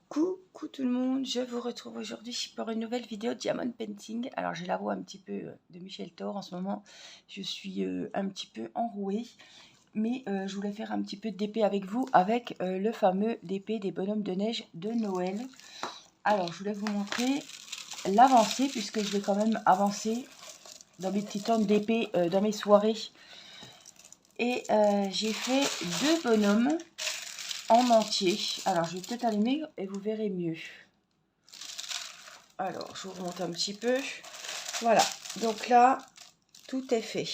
Coucou tout le monde, je vous retrouve aujourd'hui pour une nouvelle vidéo Diamond Painting. Alors j'ai la voix un petit peu de Michel Thor en ce moment, je suis un petit peu enrouée, mais je voulais faire un petit peu d'épée avec vous, avec le fameux d'épée des bonhommes de neige de Noël. Alors je voulais vous montrer l'avancée, puisque je vais quand même avancer dans mes petits temps d'épée, dans mes soirées. Et j'ai fait deux bonhommes en entier. Alors je vais peut-être allumer et vous verrez mieux. Alors, je vous remonte un petit peu. Voilà, donc là, tout est fait.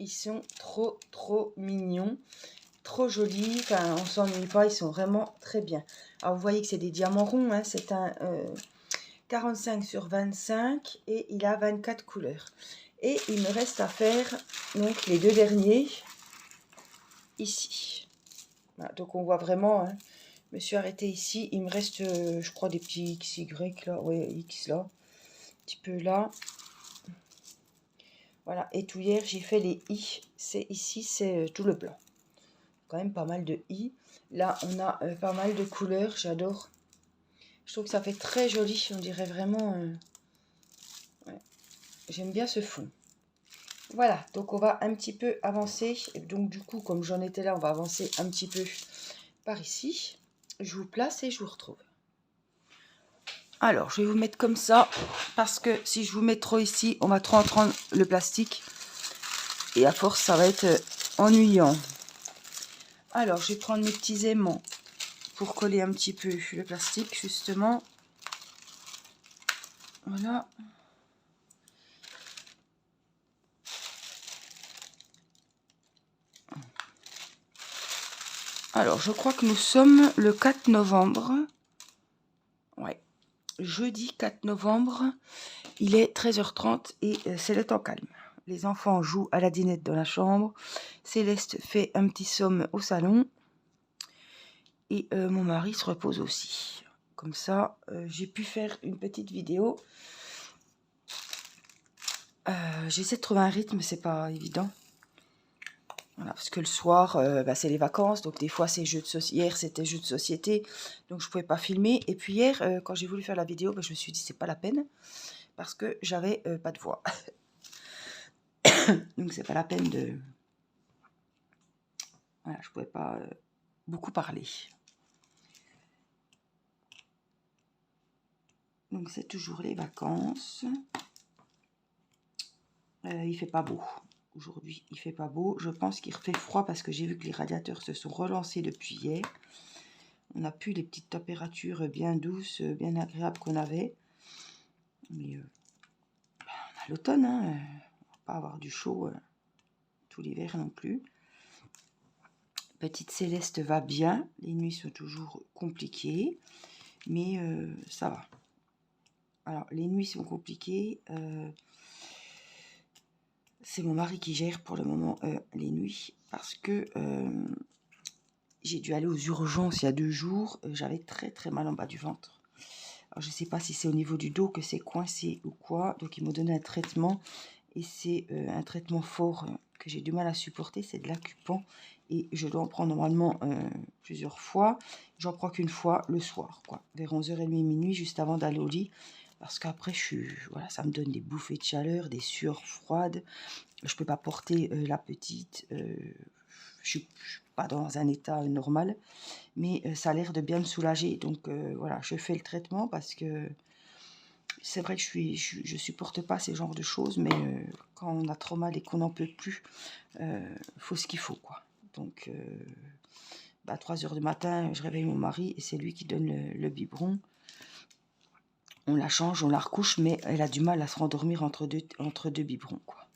Ils sont trop mignons, trop jolis. Enfin, on s'ennuie pas, ils sont vraiment très bien. Alors, vous voyez que c'est des diamants ronds, hein, c'est un 45 sur 25 et il a 24 couleurs. Et il me reste à faire donc les deux derniers ici. Voilà, donc, on voit vraiment... Hein, je me suis arrêtée ici. Il me reste, je crois, des petits XY là. Ouais, X là. Un petit peu là. Voilà, et tout hier, j'ai fait les i. C'est ici, c'est tout le blanc. Quand même pas mal de i. Là, on a pas mal de couleurs. J'adore. Je trouve que ça fait très joli. On dirait vraiment... ouais. J'aime bien ce fond. Voilà, donc on va un petit peu avancer. Donc du coup, comme j'en étais là, on va avancer un petit peu par ici. Je vous place et je vous retrouve. Alors, je vais vous mettre comme ça, parce que si je vous mets trop ici, on va trop entendre le plastique. Et à force, ça va être ennuyant. Alors, je vais prendre mes petits aimants pour coller un petit peu le plastique, justement. Voilà. Alors, je crois que nous sommes le 4 novembre. Ouais. Jeudi 4 novembre. Il est 13h30 et c'est le temps calme. Les enfants jouent à la dinette dans la chambre. Céleste fait un petit somme au salon. Et mon mari se repose aussi. Comme ça, j'ai pu faire une petite vidéo. J'essaie de trouver un rythme, c'est pas évident. Voilà, parce que le soir, c'est les vacances, donc des fois c'est jeux de société. Hier c'était jeux de société, donc je pouvais pas filmer. Et puis hier, quand j'ai voulu faire la vidéo, je me suis dit c'est pas la peine, parce que j'avais pas de voix. Donc c'est pas la peine de... Voilà, je pouvais pas beaucoup parler. Donc c'est toujours les vacances. Il fait pas beau. Aujourd'hui, il fait pas beau. Je pense qu'il fait froid parce que j'ai vu que les radiateurs se sont relancés depuis hier. On n'a plus les petites températures bien douces, bien agréables qu'on avait. Mais on a l'automne, hein. On va pas avoir du chaud tout l'hiver non plus. Petite Céleste va bien. Les nuits sont toujours compliquées, mais ça va. Alors, les nuits sont compliquées. C'est mon mari qui gère pour le moment les nuits parce que j'ai dû aller aux urgences il y a 2 jours. J'avais très mal en bas du ventre. Alors, je ne sais pas si c'est au niveau du dos que c'est coincé ou quoi. Donc, ils m'ont donné un traitement. Et c'est un traitement fort que j'ai du mal à supporter. C'est de l'Acupan. Et je dois en prendre normalement plusieurs fois. J'en prends qu'une fois le soir, quoi. Vers 11h30, minuit, juste avant d'aller au lit. Parce qu'après, voilà, ça me donne des bouffées de chaleur, des sueurs froides. Je ne peux pas porter la petite. Je ne suis pas dans un état normal. Mais ça a l'air de bien me soulager. Donc voilà, je fais le traitement parce que c'est vrai que je supporte pas ces genres de choses. Mais quand on a trop mal et qu'on n'en peut plus, faut ce qu'il faut, quoi. Donc à 3h du matin, je réveille mon mari et c'est lui qui donne le biberon. On la change, on la recouche, mais elle a du mal à se rendormir entre deux biberons, quoi.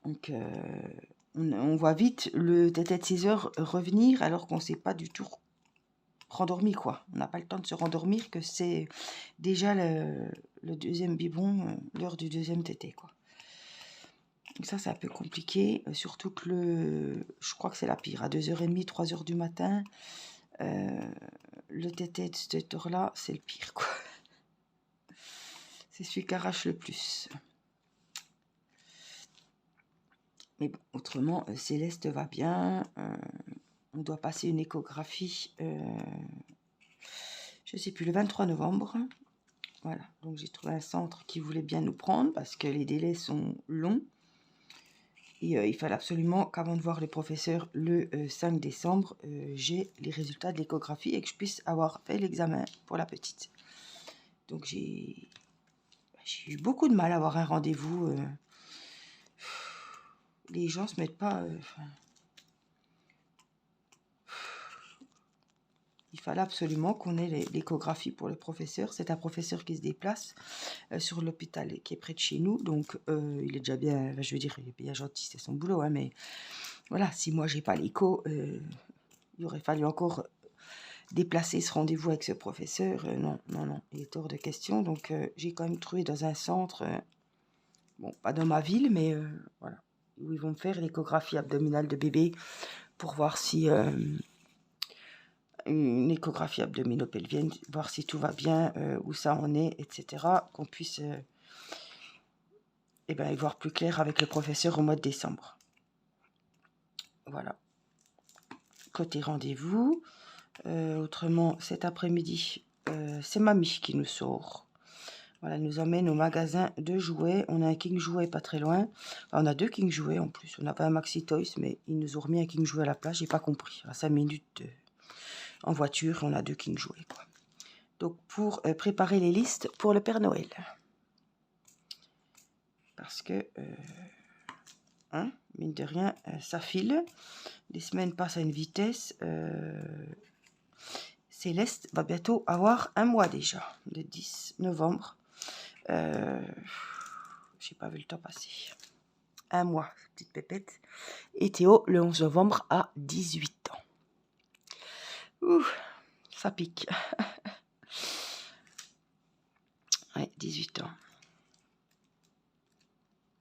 Donc, on voit vite le tété de 6 heures revenir alors qu'on ne s'est pas du tout rendormi, quoi. On n'a pas le temps de se rendormir que c'est déjà le deuxième biberon, l'heure du deuxième tété, quoi. Donc ça, c'est un peu compliqué, surtout que je crois que c'est la pire. À 2h30, 3h du matin, le tété de cette heure-là, c'est le pire, quoi. C'est celui qui arrache le plus. Mais bon, autrement, Céleste va bien. on doit passer une échographie, je ne sais plus, le 23 novembre. Voilà, donc j'ai trouvé un centre qui voulait bien nous prendre parce que les délais sont longs. Et il fallait absolument qu'avant de voir le professeur le 5 décembre, j'ai les résultats de l'échographie et que je puisse avoir fait l'examen pour la petite. Donc j'ai eu beaucoup de mal à avoir un rendez-vous. Les gens se mettent pas... il fallait absolument qu'on ait l'échographie pour le professeur. C'est un professeur qui se déplace sur l'hôpital qui est près de chez nous. Donc, il est déjà bien, je veux dire, il est bien gentil, c'est son boulot. Hein, mais voilà, si moi, j'ai pas l'écho, il aurait fallu encore déplacer ce rendez-vous avec ce professeur. Non, non, non, il est hors de question. Donc, j'ai quand même trouvé dans un centre, bon, pas dans ma ville, mais voilà, où ils vont me faire l'échographie abdominale de bébé pour voir si... une échographie abdominopelvienne, voir si tout va bien, où ça en est, etc. Qu'on puisse y voir plus clair avec le professeur au mois de décembre. Voilà. Côté rendez-vous, autrement, cet après-midi, c'est mamie qui nous sort. Voilà, elle nous emmène au magasin de jouets. On a un King Jouet pas très loin. Enfin, on a 2 King Jouets en plus. On n'a pas un Maxi Toys, mais ils nous ont remis un King Jouet à la place. J'ai pas compris. À 5 minutes en voiture, on a 2 King Jouets, quoi. Donc, pour préparer les listes pour le Père Noël. Parce que, mine de rien, ça file. Les semaines passent à une vitesse. Céleste va bientôt avoir un mois déjà, le 10 novembre. J'ai pas vu le temps passer. Un mois, petite pépette. Et Théo, le 11 novembre, a 18 ans. Ouh, ça pique. Ouais, 18 ans.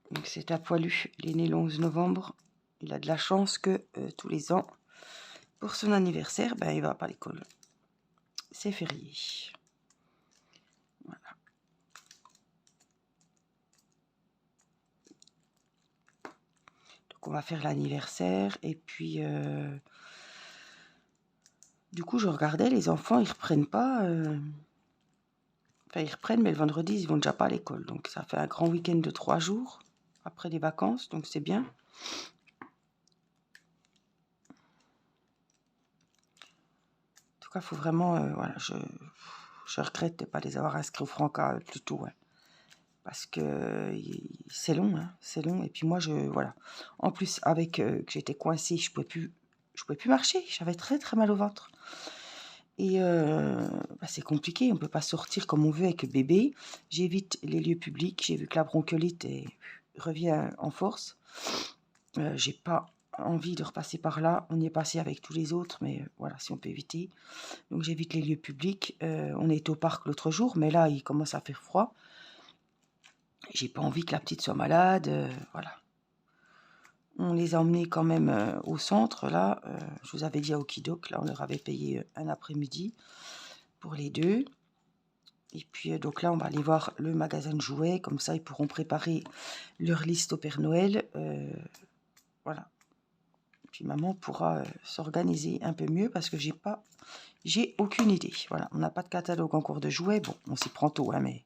Donc c'est un poilu. Il est né le 11 novembre. Il a de la chance que tous les ans, pour son anniversaire, ben, il va pas à l'école. C'est férié. Voilà. Donc on va faire l'anniversaire. Et puis, du coup, je regardais, les enfants, ils reprennent pas... Enfin, ils reprennent, mais le vendredi, ils vont déjà pas à l'école. Donc ça fait un grand week-end de 3 jours après les vacances. Donc c'est bien. En tout cas, il faut vraiment... voilà, je regrette de ne pas les avoir inscrits au Franca plus tôt. Hein, parce que c'est long, hein, c'est long. Et puis moi, voilà. En plus, avec que j'étais coincée, je pouvais plus marcher. J'avais très très mal au ventre. Et c'est compliqué, on ne peut pas sortir comme on veut avec le bébé. J'évite les lieux publics. J'ai vu que la bronchiolite revient en force. J'ai pas envie de repasser par là. On y est passé avec tous les autres, mais voilà, si on peut éviter. Donc j'évite les lieux publics. On est au parc l'autre jour, mais là, il commence à faire froid. J'ai pas envie que la petite soit malade. Voilà. On les a emmenés quand même au centre, là. Je vous avais dit à Okidok, là, on leur avait payé un après-midi pour les 2. Et puis, donc là, on va aller voir le magasin de jouets. Comme ça, ils pourront préparer leur liste au Père Noël. Voilà. Puis maman pourra s'organiser un peu mieux parce que j'ai aucune idée. Voilà, on n'a pas de catalogue encore de jouets. Bon, on s'y prend tôt, hein, mais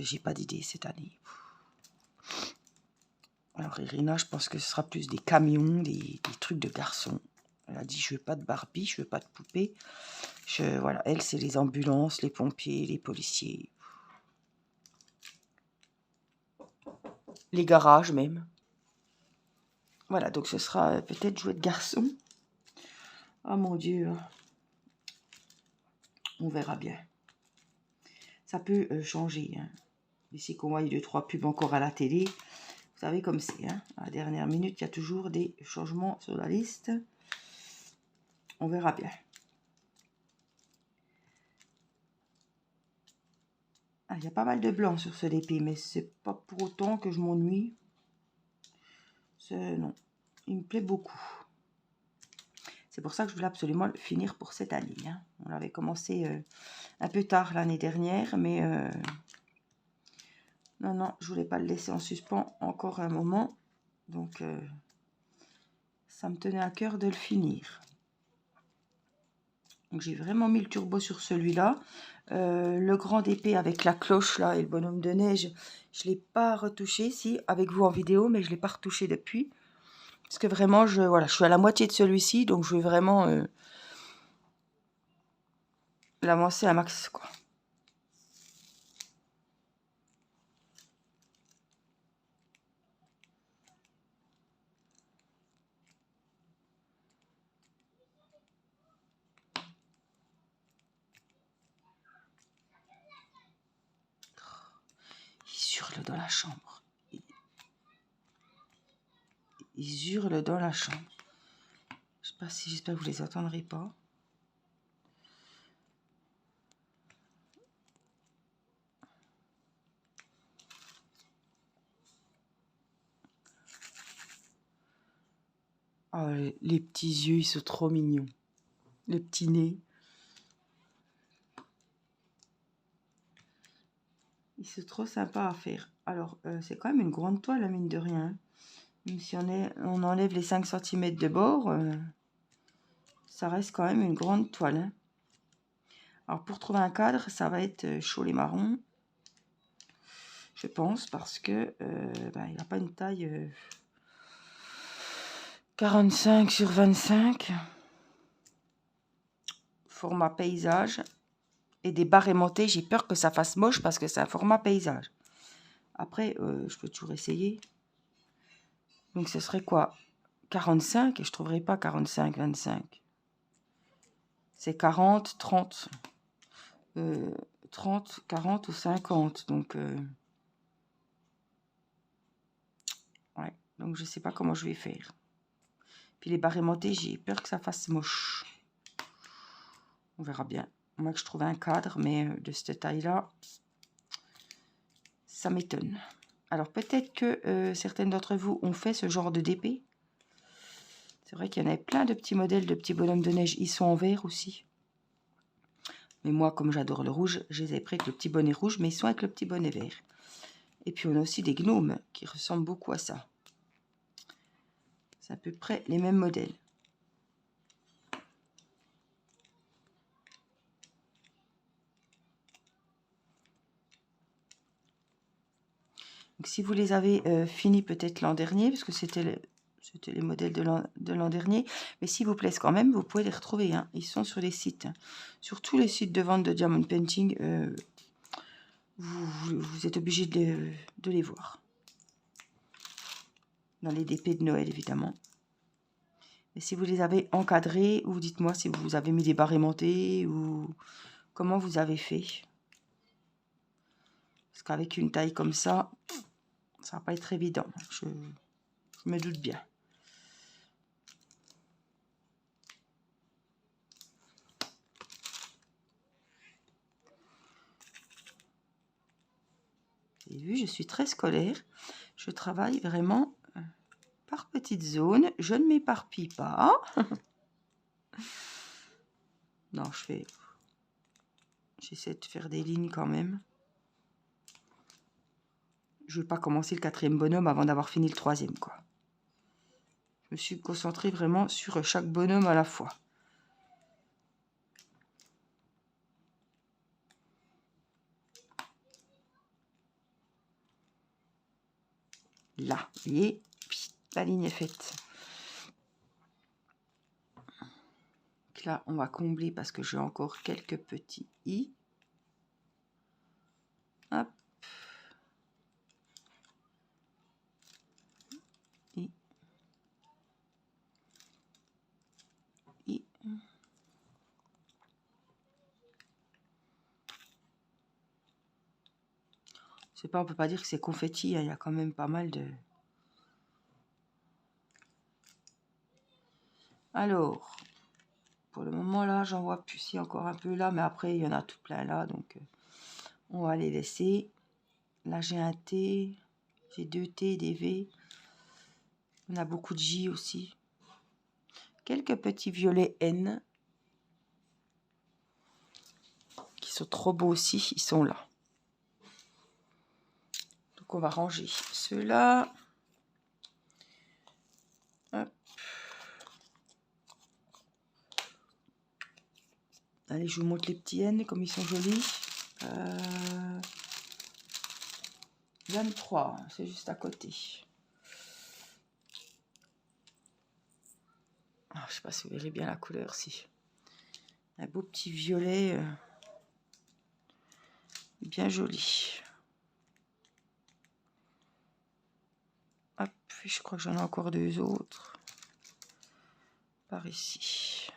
j'ai pas d'idée cette année. Alors Irina, je pense que ce sera plus des camions, des trucs de garçons. Elle a dit, je veux pas de Barbie, je veux pas de poupée. Voilà, elle, c'est les ambulances, les pompiers, les policiers. Les garages même. Voilà, donc ce sera peut-être jouet de garçon. Oh mon Dieu. On verra bien. Ça peut changer. Hein. Ici qu'on voit 2-3 pubs encore à la télé. Vous savez comme c'est. Hein. À la dernière minute, il y a toujours des changements sur la liste. On verra bien. Ah, il y a pas mal de blanc sur ce DP, mais c'est pas pour autant que je m'ennuie. Non, il me plaît beaucoup. C'est pour ça que je voulais absolument le finir pour cette année. Hein. On l'avait commencé un peu tard l'année dernière, mais non, je voulais pas le laisser en suspens encore un moment. Donc, ça me tenait à cœur de le finir. Donc j'ai vraiment mis le turbo sur celui-là. Le grand d'épée avec la cloche là et le bonhomme de neige, je ne l'ai pas retouché, si, avec vous en vidéo, mais je ne l'ai pas retouché depuis. Parce que vraiment, voilà, je suis à la moitié de celui-ci, donc je vais vraiment l'avancer à max, quoi. Ils hurlent dans la chambre. Ils hurlent dans la chambre. Je sais pas si, j'espère que vous les entendrez pas. Oh, les petits yeux, ils sont trop mignons. Le petit nez. Ils sont trop sympas à faire. Alors, c'est quand même une grande toile, mine de rien. Même si on enlève les 5 cm de bord, ça reste quand même une grande toile. Hein. Alors, pour trouver un cadre, ça va être chaud les marrons. Je pense, parce que il n'a pas une taille 45 sur 25. Format paysage. Et des barres aimantées, j'ai peur que ça fasse moche parce que c'est un format paysage. Après, je peux toujours essayer. Donc, ce serait quoi? 45, et je ne trouverai pas 45, 25. C'est 40, 30. 30, 40 ou 50. Donc, ouais. Donc, je ne sais pas comment je vais faire. Puis les barres aimantées, j'ai peur que ça fasse moche. On verra bien. Moi, que je trouve un cadre, mais de cette taille-là, ça m'étonne. Alors, peut-être que certaines d'entre vous ont fait ce genre de DP. C'est vrai qu'il y en avait plein de petits modèles de petits bonhommes de neige. Ils sont en vert aussi. Mais moi, comme j'adore le rouge, je les ai pris avec le petit bonnet rouge, mais ils sont avec le petit bonnet vert. Et puis, on a aussi des gnomes qui ressemblent beaucoup à ça. C'est à peu près les mêmes modèles. Donc, si vous les avez finis peut-être l'an dernier, parce que c'était les modèles de l'an dernier, mais s'ils vous plaisent quand même, vous pouvez les retrouver. Hein. Ils sont sur les sites. Hein. Sur tous les sites de vente de Diamond Painting, vous êtes obligé de les voir. Dans les DP de Noël, évidemment. Et si vous les avez encadrés, ou dites-moi si vous avez mis des barres aimantées, ou comment vous avez fait. Parce qu'avec une taille comme ça, ça va pas être évident. Je me doute bien. Vous avez vu, je suis très scolaire. Je travaille vraiment par petites zones. Je ne m'éparpille pas. Non, j'essaie de faire des lignes quand même. Je ne vais pas commencer le 4e bonhomme avant d'avoir fini le 3e, quoi. Je me suis concentrée vraiment sur chaque bonhomme à la fois. Là, vous voyez, la ligne est faite. Donc là, on va combler parce que j'ai encore quelques petits i. Hop. I. I. C'est pas, on peut pas dire que c'est confetti, hein, il y a quand même pas mal de... Alors, pour le moment là, j'en vois plus, si encore un peu là, mais après il y en a tout plein là, donc on va les laisser. Là j'ai un T, j'ai 2 T, des V. On a beaucoup de J aussi. Quelques petits violets N. Qui sont trop beaux aussi, ils sont là. Donc on va ranger ceux-là. Hop. Allez, je vous montre les petits N, comme ils sont jolis. 23, c'est juste à côté. Je ne sais pas si vous verrez bien la couleur, si. Un beau petit violet, bien joli. Hop, je crois que j'en ai encore 2 autres. Par ici.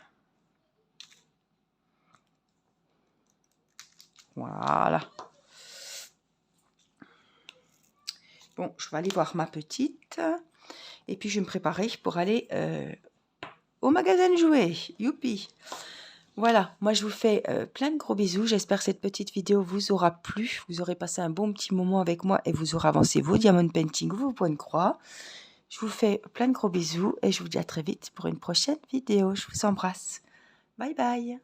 Voilà. Bon, je vais aller voir ma petite. Et puis, je vais me préparer pour aller au magasin de jouets. Youpi! Voilà, moi je vous fais plein de gros bisous. J'espère que cette petite vidéo vous aura plu. Vous aurez passé un bon petit moment avec moi et vous aurez avancé vos diamond painting ou vos points de croix. Je vous fais plein de gros bisous et je vous dis à très vite pour une prochaine vidéo. Je vous embrasse. Bye bye!